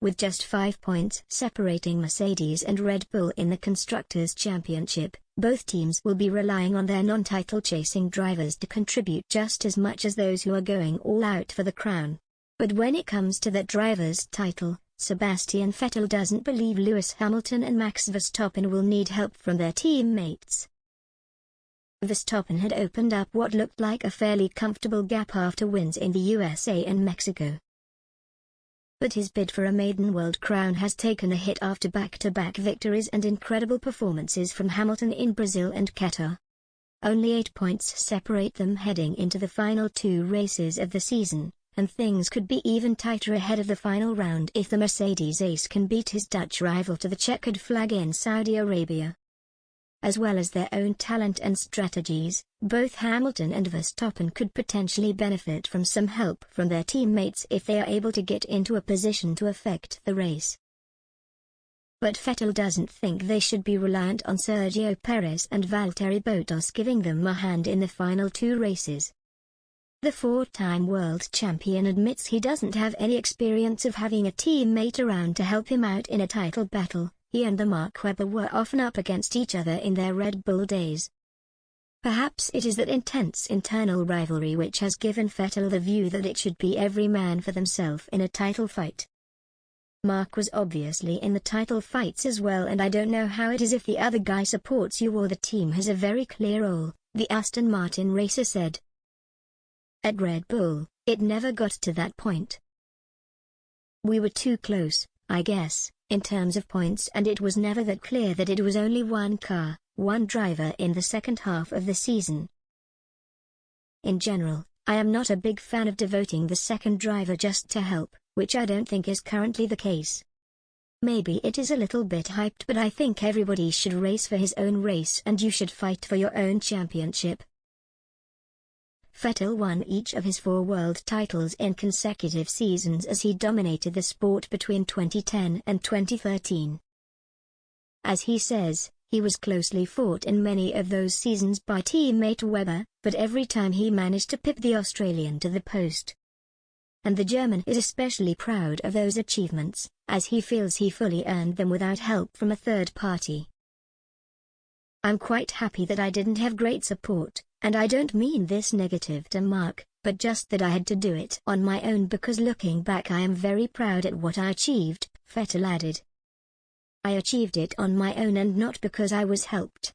With just 5 points separating Mercedes and Red Bull in the Constructors' Championship, both teams will be relying on their non-title chasing drivers to contribute just as much as those who are going all out for the crown. But when it comes to that driver's title, Sebastian Vettel doesn't believe Lewis Hamilton and Max Verstappen will need help from their teammates. Verstappen had opened up what looked like a fairly comfortable gap after wins in the USA and Mexico. But his bid for a maiden world crown has taken a hit after back-to-back victories and incredible performances from Hamilton in Brazil and Qatar. Only 8 points separate them heading into the final 2 races of the season, and things could be even tighter ahead of the final round if the Mercedes ace can beat his Dutch rival to the checkered flag in Saudi Arabia. As well as their own talent and strategies, both Hamilton and Verstappen could potentially benefit from some help from their teammates if they are able to get into a position to affect the race. But Vettel doesn't think they should be reliant on Sergio Perez and Valtteri Bottas giving them a hand in the final 2 races. The 4-time world champion admits he doesn't have any experience of having a teammate around to help him out in a title battle. He and the Mark Webber were often up against each other in their Red Bull days. Perhaps it is that intense internal rivalry which has given Vettel the view that it should be every man for themselves in a title fight. Mark was obviously in the title fights as well, and I don't know how it is if the other guy supports you or the team has a very clear role, the Aston Martin racer said. At Red Bull, it never got to that point. We were too close, I guess, in terms of points, and it was never that clear that it was only one car, one driver in the second half of the season. In general, I am not a big fan of devoting the second driver just to help, which I don't think is currently the case. Maybe it is a little bit hyped, but I think everybody should race for his own race and you should fight for your own championship. Vettel won each of his 4 world titles in consecutive seasons as he dominated the sport between 2010 and 2013. As he says, he was closely fought in many of those seasons by teammate Webber, but every time he managed to pip the Australian to the post. And the German is especially proud of those achievements, as he feels he fully earned them without help from a third party. I'm quite happy that I didn't have great support, and I don't mean this negative to Mark, but just that I had to do it on my own, because looking back I am very proud at what I achieved, Vettel added. I achieved it on my own and not because I was helped.